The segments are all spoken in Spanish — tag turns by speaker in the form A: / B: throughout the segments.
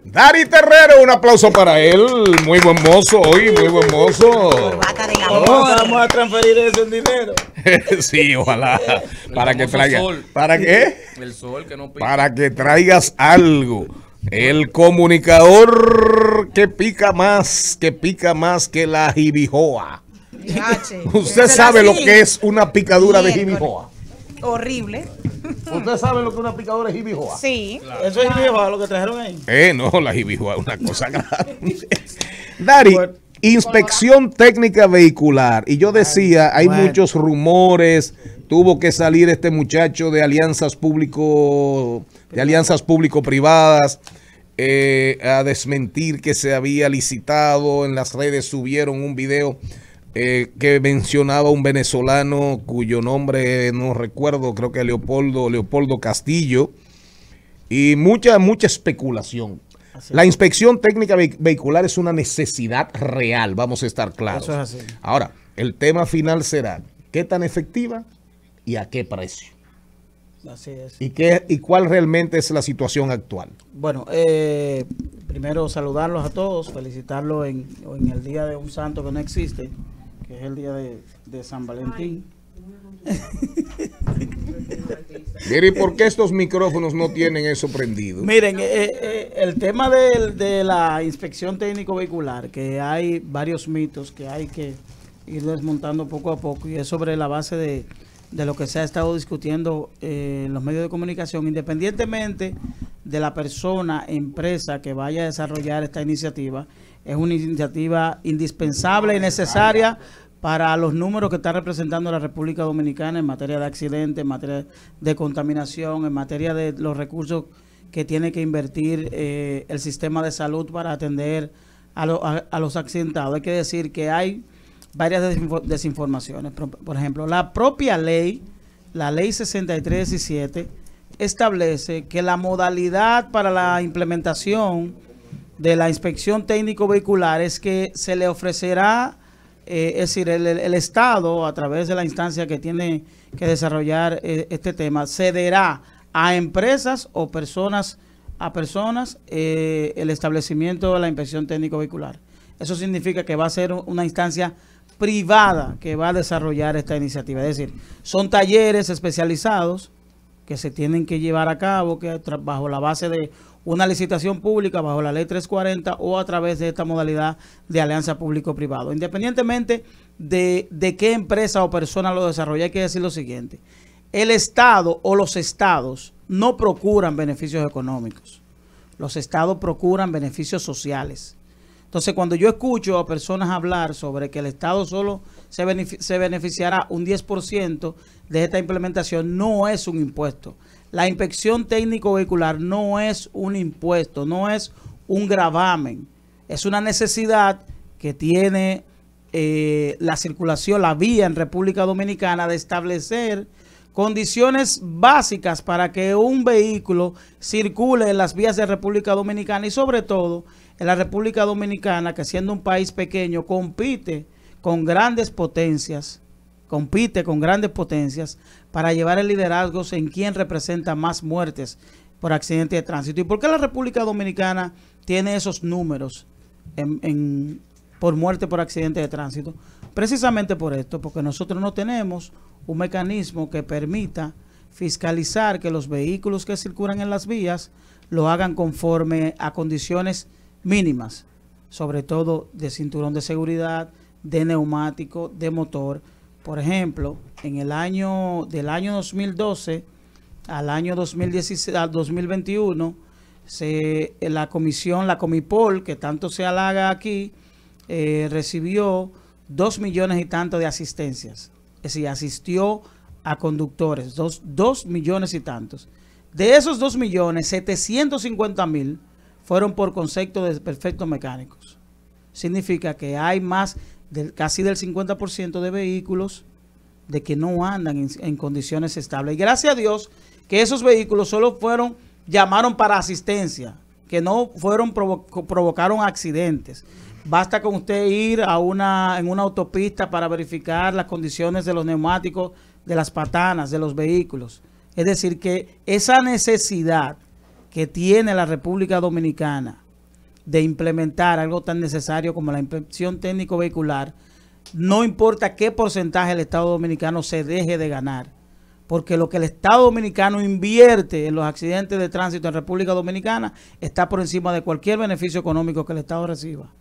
A: Dari Terrero, un aplauso para él. Muy buen mozo hoy, muy buen mozo.
B: Vamos a transferir eso en dinero.
A: Sí, ojalá. Para que traiga. ¿Para
C: qué?
A: qué?
C: El sol que no pica.
A: Para que traigas algo. El comunicador que pica más que la jibijoa. ¿Usted sabe lo que es una picadura de jibijoa?
D: Horrible.
A: ¿Usted sabe lo que es una picadura de jibijoa?
D: Sí.
B: Claro. Eso es jibijoa lo que trajeron ahí.
A: No, la jibijoa es una cosa grande. Dari, inspección técnica vehicular. Y yo decía, hay muchos rumores. Tuvo que salir este muchacho de alianzas público-privadas a desmentir que se había licitado. En las redes subieron un video que mencionaba un venezolano cuyo nombre no recuerdo, creo que Leopoldo Castillo, y mucha especulación. La inspección técnica vehicular es una necesidad real, vamos a estar claros.
B: Eso es así.
A: Ahora, el tema final será, ¿qué tan efectiva y a qué precio?
B: Así es.
A: ¿Y cuál realmente es la situación actual?
B: Bueno, primero saludarlos a todos, felicitarlos en el día de un santo que no existe, que es el día de San Valentín.
A: Mire, ¿y por qué estos micrófonos no tienen eso prendido?
B: Miren, el tema de la inspección técnico vehicular, que hay varios mitos que hay que ir desmontando poco a poco, y es sobre la base de lo que se ha estado discutiendo en los medios de comunicación, independientemente de la persona, empresa que vaya a desarrollar esta iniciativa. Es una iniciativa indispensable y necesaria para los números que está representando la República Dominicana en materia de accidentes, en materia de contaminación, en materia de los recursos que tiene que invertir el sistema de salud para atender a los accidentados. Hay que decir que hay varias desinformaciones. Por ejemplo, la propia ley, la ley 6317, establece que la modalidad para la implementación de la inspección técnico vehicular es que se le ofrecerá, es decir, el Estado, a través de la instancia que tiene que desarrollar este tema, cederá a empresas o personas el establecimiento de la inspección técnico vehicular. Eso significa que va a ser una instancia privada que va a desarrollar esta iniciativa. Es decir, son talleres especializados que se tienen que llevar a cabo que bajo la base de una licitación pública, bajo la ley 340 o a través de esta modalidad de alianza público-privado. Independientemente de qué empresa o persona lo desarrolla, hay que decir lo siguiente: el Estado o los estados no procuran beneficios económicos. Los estados procuran beneficios sociales. Entonces, cuando yo escucho a personas hablar sobre que el Estado solo se beneficiará un 10% de esta implementación, no es un impuesto. La inspección técnico vehicular no es un impuesto, no es un gravamen. Es una necesidad que tiene la circulación, la vía en República Dominicana, de establecer condiciones básicas para que un vehículo circule en las vías de República Dominicana, y sobre todo en la República Dominicana, que siendo un país pequeño compite con grandes potencias para llevar el liderazgo en quien representa más muertes por accidente de tránsito. ¿Y por qué la República Dominicana tiene esos números por muerte por accidente de tránsito? Precisamente por esto, porque nosotros no tenemos un mecanismo que permita fiscalizar que los vehículos que circulan en las vías lo hagan conforme a condiciones mínimas, sobre todo de cinturón de seguridad, de neumático, de motor. Por ejemplo, en el del año 2012 al año 2016, al 2021, la Comipol, que tanto se halaga aquí, recibió 2 millones y tanto de asistencias. Es decir, asistió a conductores, 2 millones y tantos. De esos 2.750.000 fueron por concepto de perfectos mecánicos. Significa que hay más casi del 50% de vehículos de que no andan en condiciones estables. Y gracias a Dios que esos vehículos solo llamaron para asistencia, que no provocaron accidentes. Basta con usted ir en una autopista para verificar las condiciones de los neumáticos, de las patanas, de los vehículos. Es decir, que esa necesidad que tiene la República Dominicana de implementar algo tan necesario como la inspección técnico vehicular, no importa qué porcentaje el Estado Dominicano se deje de ganar, porque lo que el Estado Dominicano invierte en los accidentes de tránsito en República Dominicana está por encima de cualquier beneficio económico que el Estado reciba.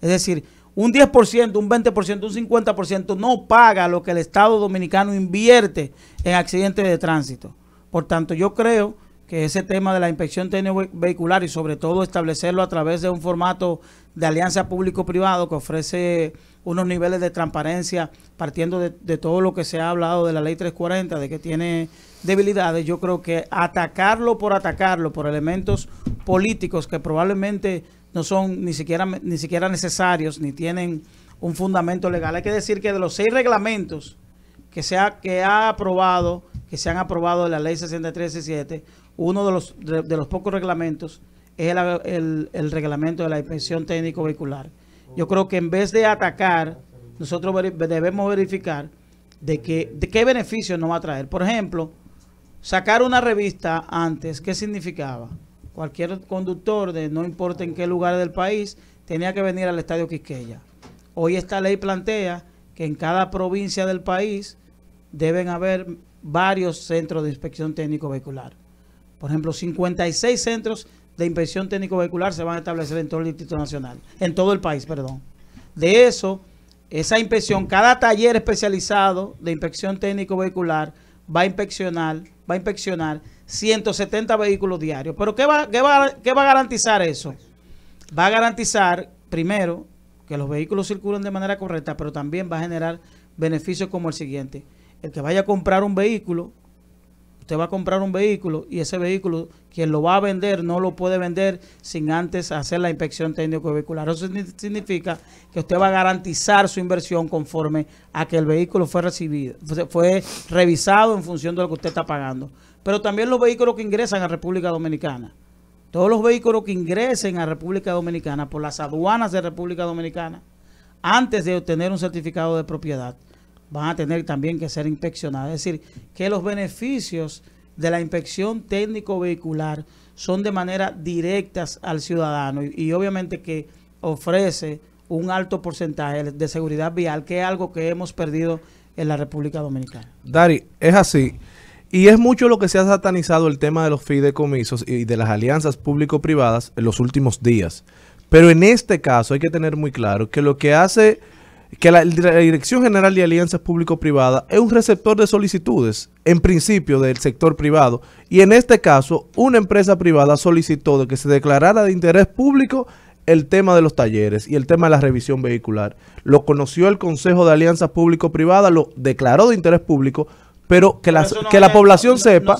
B: Es decir, un 10%, un 20%, un 50% no paga lo que el Estado Dominicano invierte en accidentes de tránsito. Por tanto, yo creo que ese tema de la inspección técnico vehicular y sobre todo establecerlo a través de un formato de alianza público-privado que ofrece unos niveles de transparencia partiendo de todo lo que se ha hablado de la ley 340, de que tiene debilidades. Yo creo que atacarlo por elementos políticos que probablemente no son ni siquiera necesarios ni tienen un fundamento legal. Hay que decir que de los 6 reglamentos que se han aprobado de la ley 6317, uno de los pocos reglamentos es el reglamento de la inspección técnico vehicular. Yo creo que en vez de atacar, nosotros debemos verificar de qué beneficios nos va a traer. Por ejemplo, sacar una revista antes, ¿qué significaba? Cualquier conductor, no importa en qué lugar del país, tenía que venir al Estadio Quisqueya. Hoy esta ley plantea que en cada provincia del país deben haber varios centros de inspección técnico vehicular. Por ejemplo, 56 centros de inspección técnico vehicular se van a establecer en todo el Distrito Nacional, en todo el país, perdón. De eso, esa inspección, cada taller especializado de inspección técnico vehicular va a inspeccionar 170 vehículos diarios. ¿Pero qué va a garantizar eso? Va a garantizar, primero, que los vehículos circulen de manera correcta, pero también va a generar beneficios como el siguiente. El que vaya a comprar un vehículo, usted va a comprar un vehículo y ese vehículo, quien lo va a vender, no lo puede vender sin antes hacer la inspección técnico vehicular. Eso significa que usted va a garantizar su inversión conforme a que el vehículo fue revisado en función de lo que usted está pagando. Pero también los vehículos que ingresan a República Dominicana. Todos los vehículos que ingresen a República Dominicana por las aduanas de República Dominicana, antes de obtener un certificado de propiedad, van a tener también que ser inspeccionados. Es decir, que los beneficios de la inspección técnico vehicular son de manera directas al ciudadano y obviamente que ofrece un alto porcentaje de seguridad vial, que es algo que hemos perdido en la República Dominicana.
C: Dari, es así. Y es mucho lo que se ha satanizado el tema de los fideicomisos y de las alianzas público-privadas en los últimos días. Pero en este caso hay que tener muy claro que lo que hace que la Dirección General de Alianzas Público-Privadas es un receptor de solicitudes, en principio del sector privado, y en este caso una empresa privada solicitó de que se declarara de interés público el tema de los talleres y el tema de la revisión vehicular. Lo conoció el Consejo de Alianzas Público-Privadas, lo declaró de interés público, pero que la población sepa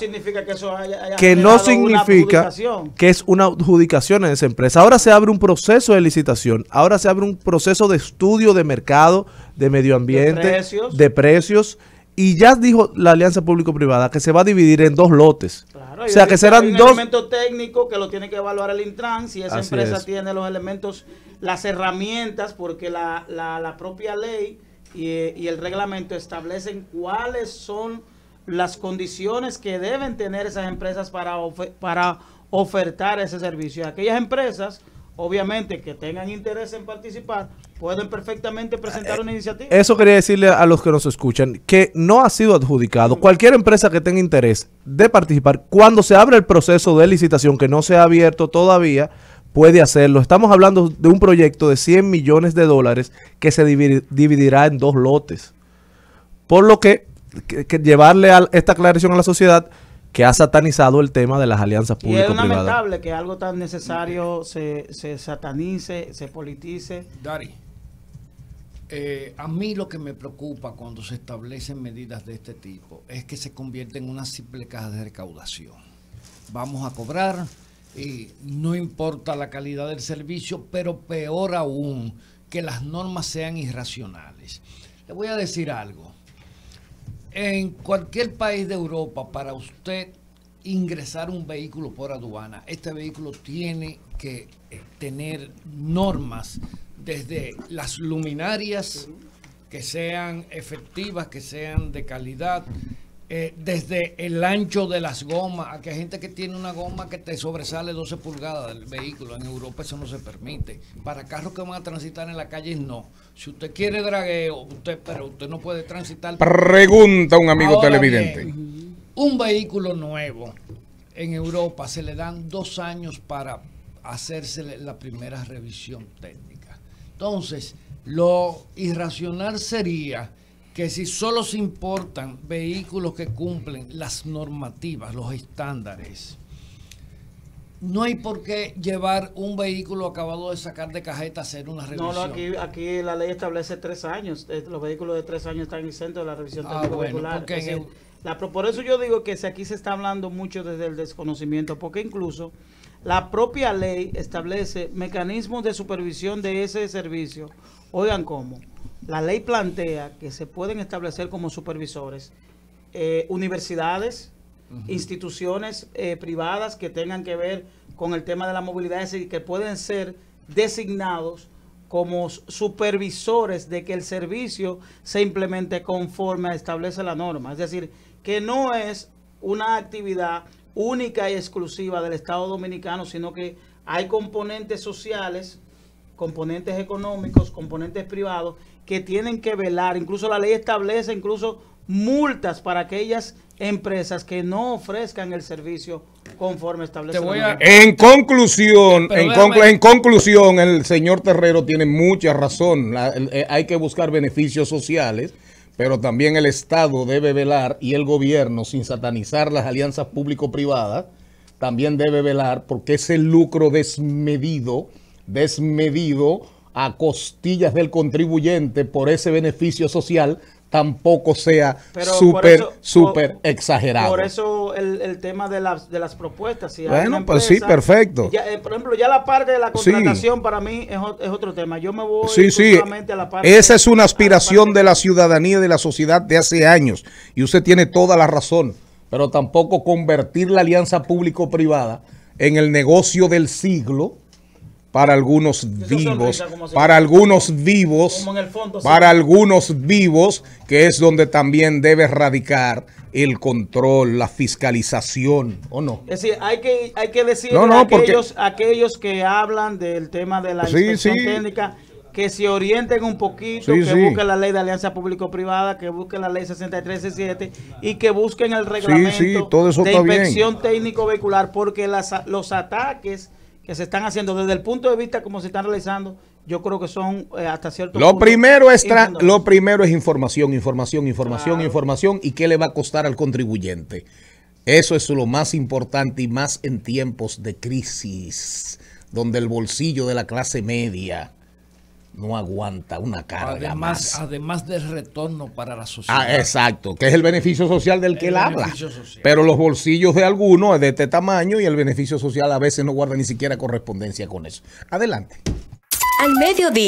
C: que no significa que es una adjudicación en esa empresa. Ahora se abre un proceso de licitación, ahora se abre un proceso de estudio de mercado, de medio ambiente, de precios, y ya dijo la alianza público-privada que se va a dividir en 2 lotes.
B: Claro,
C: o sea que serán
B: hay un
C: 2
B: elemento técnico que lo tiene que evaluar el Intran, si esa empresa tiene los elementos, las herramientas, porque la propia ley y el reglamento establecen cuáles son las condiciones que deben tener esas empresas para ofertar ese servicio. Aquellas empresas, obviamente, que tengan interés en participar, pueden perfectamente presentar una iniciativa.
C: Eso quería decirle a los que nos escuchan, que no ha sido adjudicado. Cualquier empresa que tenga interés de participar, cuando se abre el proceso de licitación, que no se ha abierto todavía, puede hacerlo. Estamos hablando de un proyecto de $100 millones que se dividirá en 2 lotes. Por lo que llevarle esta aclaración a la sociedad que ha satanizado el tema de las alianzas público-privadas.
B: Y es lamentable que algo tan necesario se satanice, se politice.
D: Dari, a mí lo que me preocupa cuando se establecen medidas de este tipo es que se convierte en una simple caja de recaudación. Vamos a cobrar, y no importa la calidad del servicio, pero peor aún, que las normas sean irracionales. Le voy a decir algo. En cualquier país de Europa, para usted ingresar un vehículo por aduana, este vehículo tiene que tener normas desde las luminarias que sean efectivas, que sean de calidad, desde el ancho de las gomas, a que hay gente que tiene una goma que te sobresale 12 pulgadas del vehículo. En Europa eso no se permite. Para carros que van a transitar en la calle, no. Si usted quiere dragueo, pero usted no puede transitar.
A: Pregunta un amigo
D: Ahora
A: televidente.
D: bien, un vehículo nuevo en Europa se le dan 2 años para hacerse la primera revisión técnica. Entonces, lo irracional sería que si solo se importan vehículos que cumplen las normativas, los estándares, no hay por qué llevar un vehículo acabado de sacar de cajeta a hacer una revisión.
B: No, aquí la ley establece 3 años. Los vehículos de 3 años están exentos de la revisión técnica vehicular. Por eso yo digo que aquí se está hablando mucho desde el desconocimiento, porque incluso la propia ley establece mecanismos de supervisión de ese servicio. Oigan cómo. La ley plantea que se pueden establecer como supervisores universidades, instituciones privadas que tengan que ver con el tema de la movilidad, es decir, que pueden ser designados como supervisores de que el servicio se implemente conforme establece la norma. Es decir, que no es una actividad única y exclusiva del Estado Dominicano, sino que hay componentes sociales, componentes económicos, componentes privados que tienen que velar. Incluso la ley establece incluso multas para aquellas empresas que no ofrezcan el servicio conforme establece la norma.
A: En conclusión, el señor Terrero tiene mucha razón. Hay que buscar beneficios sociales, pero también el Estado debe velar, y el gobierno, sin satanizar las alianzas público-privadas, también debe velar porque ese lucro desmedido a costillas del contribuyente por ese beneficio social tampoco sea súper exagerado.
B: Por eso el tema de las propuestas. Si
A: bueno, empresa, pues sí, perfecto.
B: Por ejemplo, ya la parte de la contratación para mí es otro tema. Yo me voy
A: solamente a la parte. Esa es una aspiración de la ciudadanía y de la sociedad de hace años. Y usted tiene toda la razón. Pero tampoco convertir la alianza público-privada en el negocio del siglo para algunos vivos, que es donde también debe radicar el control, la fiscalización, ¿o no?
B: Es decir, hay que decirle a aquellos que hablan del tema de la inspección técnica, que se orienten un poquito, busquen la ley de alianza público-privada, que busquen la ley 6367 y que busquen el reglamento
A: todo eso
B: de
A: está
B: inspección
A: bien.
B: técnico vehicular, porque los ataques que se están haciendo desde el punto de vista como se están realizando, yo creo que son hasta cierto punto.
A: Lo primero es información, y qué le va a costar al contribuyente. Eso es lo más importante, y más en tiempos de crisis, donde el bolsillo de la clase media no aguanta una carga más.
D: Además del retorno para la sociedad.
A: Exacto, que es el beneficio social del que él habla. Pero los bolsillos de algunos es de este tamaño y el beneficio social a veces no guarda ni siquiera correspondencia con eso. Adelante.
E: Al mediodía.